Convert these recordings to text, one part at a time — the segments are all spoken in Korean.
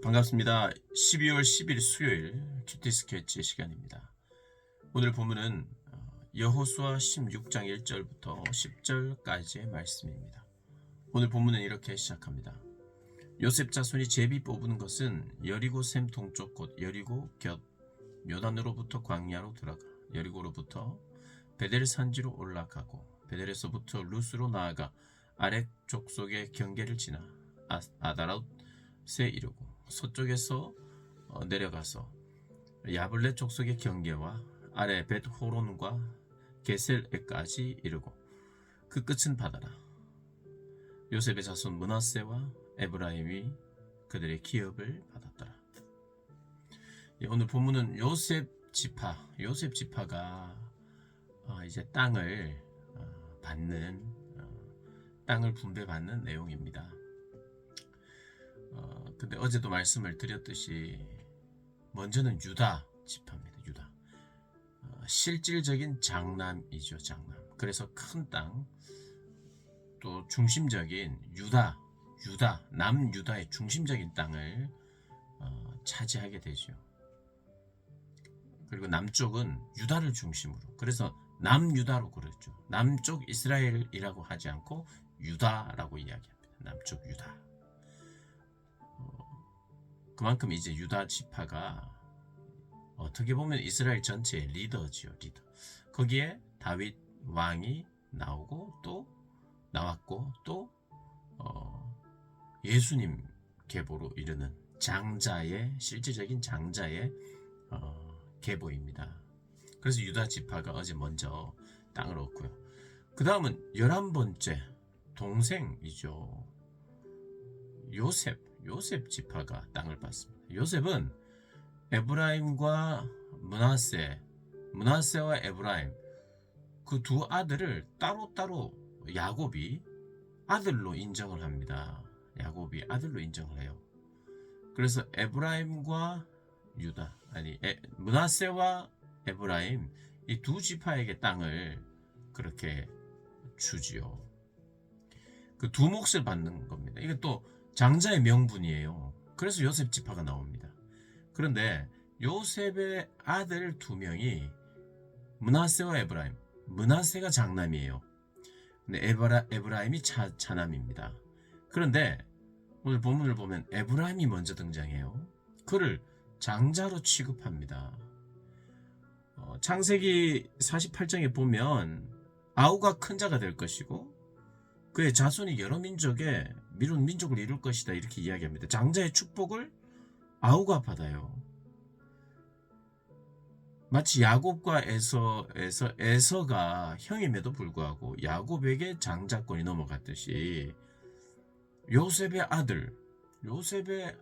반갑습니다. 12월 10일 수요일 큐티 스케치 시간입니다. 오늘 본문은 여호수아 16장 1절부터 10절까지의 말씀입니다. 오늘 본문은 이렇게 시작합니다. 요셉 자손이 제비 뽑은 것은 여리고 샘 동쪽 곳 여리고 곁 요단으로부터 광야로 들어가 여리고로부터 베델 산지로 올라가고 베델에서부터 루스로 나아가 아렉 족속의 경계를 지나 아다롯에 이르고 서쪽에서 내려가서 야블레 족속의 경계와 아래 벳호론과 게셀에까지 이르고 그 끝은 바다라. 요셉의 자손 므낫세와 에브라임이 그들의 기업을 받았더라. 오늘 본문은 요셉 지파가 이제 땅을 받는 땅을 분배받는 내용입니다. 근데 어제도 말씀을 드렸듯이 먼저는 유다 지파입니다. 유다. 실질적인 장남이죠. 장남. 그래서 큰 땅, 또 중심적인 남유다의 중심적인 땅을 차지하게 되죠. 그리고 남쪽은 유다를 중심으로, 그래서 남유다로 그랬죠. 남쪽 이스라엘이라고 하지 않고 유다라고 이야기합니다. 남쪽 유다. 그만큼 이제 유다 지파가 어떻게 보면 이스라엘 전체의 리더지요. 리더. 거기에 다윗 왕이 나왔고 또 예수님 계보로 이르는 실질적인 장자의 계보입니다. 그래서 유다 지파가 어제 먼저 땅을 얻고요. 그 다음은 11번째 동생이죠. 요셉 지파가 땅을 받습니다. 요셉은 에브라임과 므낫세와 에브라임 그 두 아들을 따로따로 야곱이 아들로 인정을 합니다. 야곱이 아들로 인정을 해요. 그래서 에브라임과 므낫세와 에브라임 이 두 지파에게 땅을 그렇게 주지요. 그 두 몫을 받는 겁니다. 이게 또 장자의 명분이에요. 그래서 요셉 지파가 나옵니다. 그런데 요셉의 아들 두 명이 므낫세와 에브라임. 므낫세가 장남이에요. 근데 에브라임이 차남입니다. 그런데 오늘 본문을 보면 에브라임이 먼저 등장해요. 그를 장자로 취급합니다. 창세기 48장에 보면 아우가 큰 자가 될 것이고 그의 자손이 여러 민족의 미룬 민족을 이룰 것이다 이렇게 이야기합니다. 장자의 축복을 아우가 받아요. 마치 야곱과 에서가 형임에도 불구하고 야곱에게 장자권이 넘어갔듯이 요셉의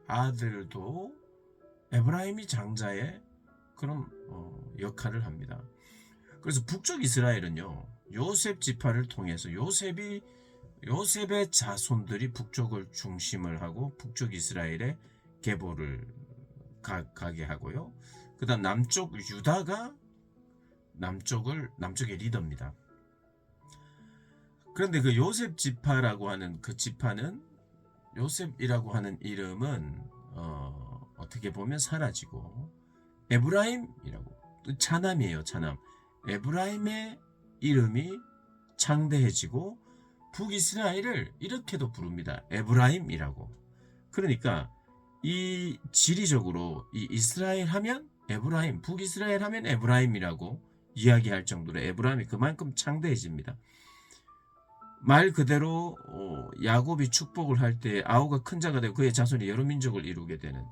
아들도 에브라임이 장자의 그런 역할을 합니다. 그래서 북쪽 이스라엘은요, 요셉 지파를 통해서 요셉의 자손들이 북쪽을 중심을 하고 북쪽 이스라엘의 계보를 가게 하고요. 그 다음 남쪽 유다가 남쪽의 리더입니다. 그런데 그 요셉 지파라고 하는 그 지파는 요셉이라고 하는 이름은 어떻게 보면 사라지고 에브라임이라고 차남이에요. 차남. 에브라임의 이름이 창대해지고 북이스라엘을 이렇게도 부릅니다. 에브라임이라고. 그러니까 이 지리적으로 이 이스라엘 하면 에브라임, 북이스라엘 하면 에브라임이라고 이야기할 정도로 에브라임이 그만큼 창대해집니다. 말 그대로 야곱이 축복을 할 때 아우가 큰 자가 되고 그의 자손이 여러 민족을 이루게 되는,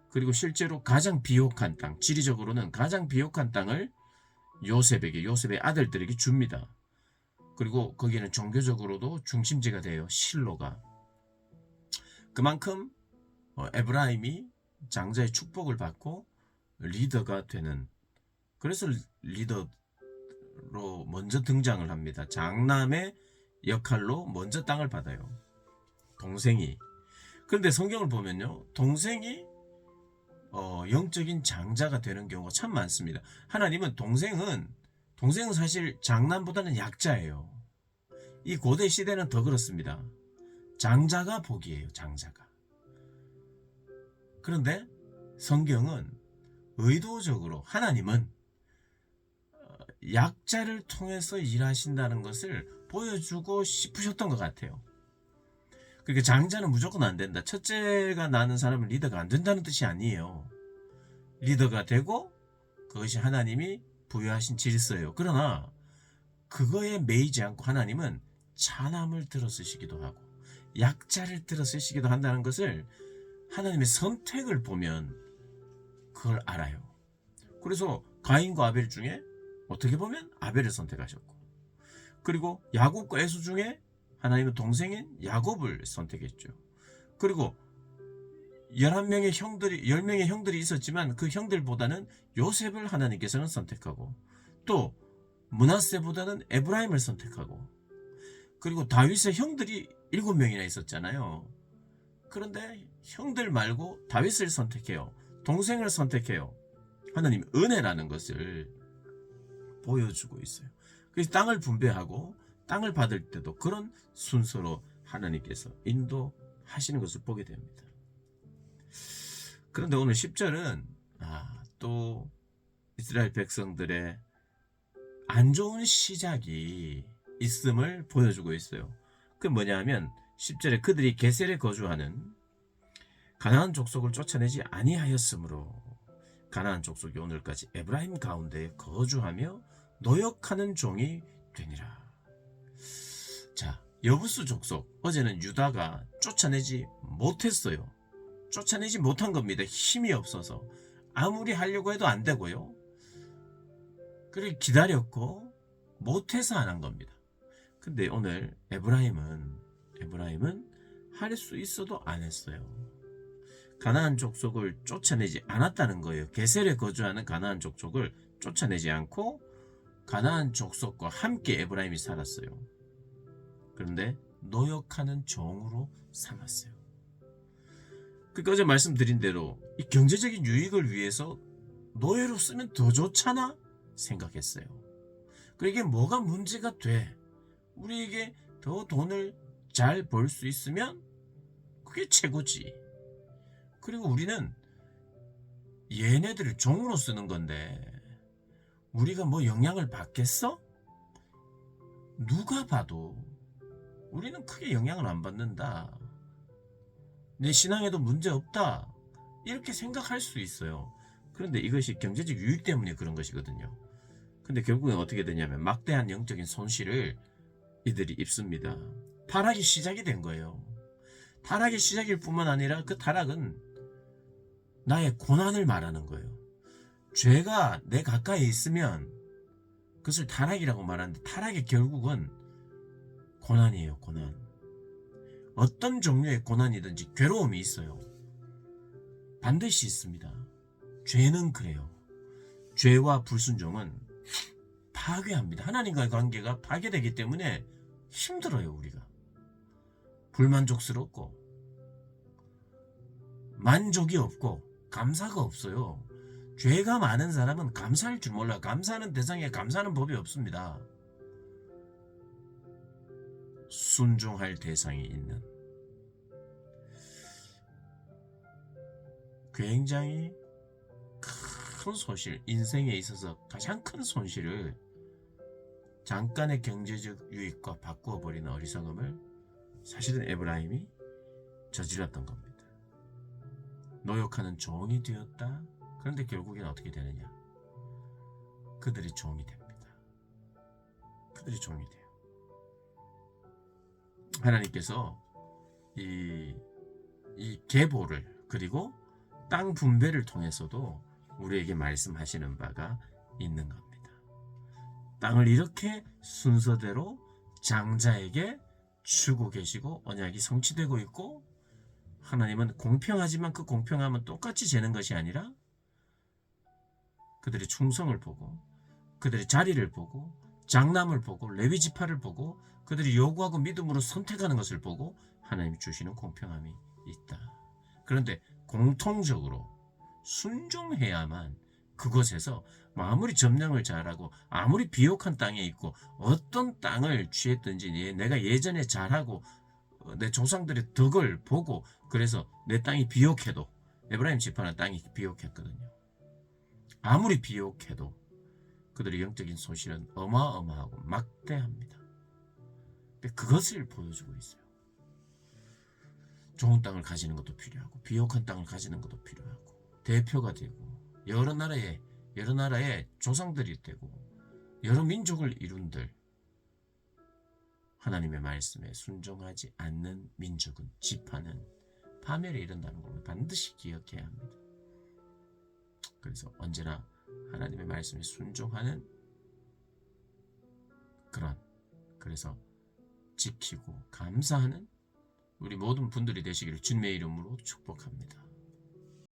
그리고 실제로 가장 비옥한 땅, 지리적으로는 가장 비옥한 땅을 요셉의 아들들에게 줍니다. 그리고 거기는 종교적으로도 중심지가 돼요. 실로가. 그만큼 에브라임이 장자의 축복을 받고 리더가 되는, 그래서 리더로 먼저 등장을 합니다. 장남의 역할로 먼저 땅을 받아요. 동생이. 그런데 성경을 보면요, 동생이 영적인 장자가 되는 경우가 참 많습니다. 하나님은 동생은 사실 장남보다는 약자예요. 이 고대 시대는 더 그렇습니다. 장자가 복이에요. 장자가. 그런데 성경은 의도적으로 하나님은 약자를 통해서 일하신다는 것을 보여주고 싶으셨던 것 같아요. 그러니까 장자는 무조건 안 된다. 첫째가 나는 사람은 리더가 안 된다는 뜻이 아니에요. 리더가 되고 그것이 하나님이 부여하신 질서예요. 그러나 그거에 매이지 않고 하나님은 차남을 들어쓰시기도 하고 약자를 들어쓰시기도 한다는 것을 하나님의 선택을 보면 그걸 알아요. 그래서 가인과 아벨 중에 어떻게 보면 아벨을 선택하셨고, 그리고 야곱과 에서 중에 하나님은 동생인 야곱을 선택했죠. 그리고 10명의 형들이 있었지만 그 형들보다는 요셉을 하나님께서는 선택하고, 또 므낫세보다는 에브라임을 선택하고, 그리고 다윗의 형들이 7명이나 있었잖아요. 그런데 형들 말고 다윗을 선택해요. 동생을 선택해요. 하나님 은혜라는 것을 보여주고 있어요. 그래서 땅을 분배하고 땅을 받을 때도 그런 순서로 하나님께서 인도하시는 것을 보게 됩니다. 그런데 오늘 10절은 또 이스라엘 백성들의 안 좋은 시작이 있음을 보여주고 있어요. 그게 뭐냐면 10절에 그들이 게셀에 거주하는 가나안 족속을 쫓아내지 아니하였으므로 가나안 족속이 오늘까지 에브라임 가운데 거주하며 노역하는 종이 되니라. 자, 여부수 족속, 어제는 유다가 쫓아내지 못했어요. 쫓아내지 못한 겁니다. 힘이 없어서 아무리 하려고 해도 안 되고요. 그리고 기다렸고 못해서 안 한 겁니다. 근데 오늘 에브라임은 할 수 있어도 안 했어요. 가나안 족속을 쫓아내지 않았다는 거예요. 게셀에 거주하는 가나안 족속을 쫓아내지 않고 가나안 족속과 함께 에브라임이 살았어요. 그런데 노역하는 종으로 삼았어요. 그러니까 어제 말씀드린 대로 이 경제적인 유익을 위해서 노예로 쓰면 더 좋잖아 생각했어요. 그리고 이게 뭐가 문제가 돼? 우리에게 더 돈을 잘 벌 수 있으면 그게 최고지. 그리고 우리는 얘네들을 종으로 쓰는 건데 우리가 뭐 영향을 받겠어? 누가 봐도 우리는 크게 영향을 안 받는다. 내 신앙에도 문제 없다. 이렇게 생각할 수 있어요. 그런데 이것이 경제적 유익 때문에 그런 것이거든요. 근데 결국엔 어떻게 되냐면 막대한 영적인 손실을 이들이 입습니다. 타락이 시작이 된 거예요. 타락이 시작일 뿐만 아니라 그 타락은 나의 고난을 말하는 거예요. 죄가 내 가까이 있으면 그것을 타락이라고 말하는데 타락의 결국은 고난이에요. 고난. 어떤 종류의 고난이든지 괴로움이 있어요. 반드시 있습니다. 죄는 그래요. 죄와 불순종은 파괴합니다. 하나님과의 관계가 파괴되기 때문에 힘들어요. 우리가 불만족스럽고 만족이 없고 감사가 없어요. 죄가 많은 사람은 감사할 줄 몰라요. 감사하는 대상에 감사하는 법이 없습니다. 순종할 대상이 있는 굉장히 큰 손실, 인생에 있어서 가장 큰 손실을 잠깐의 경제적 유익과 바꾸어 버리는 어리석음을 사실은 에브라임이 저질렀던 겁니다. 노역하는 종이 되었다. 그런데 결국엔 어떻게 되느냐? 그들이 종이 됩니다. 그들이 종이 돼요. 하나님께서 이 계보를 그리고 땅 분배를 통해서도 우리에게 말씀하시는 바가 있는 겁니다. 땅을 이렇게 순서대로 장자에게 주고 계시고 언약이 성취되고 있고, 하나님은 공평하지만 그 공평함은 똑같이 재는 것이 아니라 그들의 충성을 보고 그들의 자리를 보고 장남을 보고 레위 지파를 보고 그들이 요구하고 믿음으로 선택하는 것을 보고 하나님이 주시는 공평함이 있다. 그런데 공통적으로 순종해야만 그곳에서 아무리 점령을 잘하고 아무리 비옥한 땅에 있고 어떤 땅을 취했든지 내가 예전에 잘하고 내 조상들의 덕을 보고 그래서 내 땅이 비옥해도 에브라임 지파는 땅이 비옥했거든요. 아무리 비옥해도 그들의 영적인 소실은 어마어마하고 막대합니다. 근데 그것을 보여주고 있어요. 좋은 땅을 가지는 것도 필요하고 비옥한 땅을 가지는 것도 필요하고 대표가 되고 여러 나라의 조상들이 되고 여러 민족을 이룬들 하나님의 말씀에 순종하지 않는 민족은 지파는 파멸에 이른다는 걸 반드시 기억해야 합니다. 그래서 언제나 하나님의 말씀에 순종하는 그래서 지키고 감사하는 우리 모든 분들이 되시기를 주님의 이름으로 축복합니다.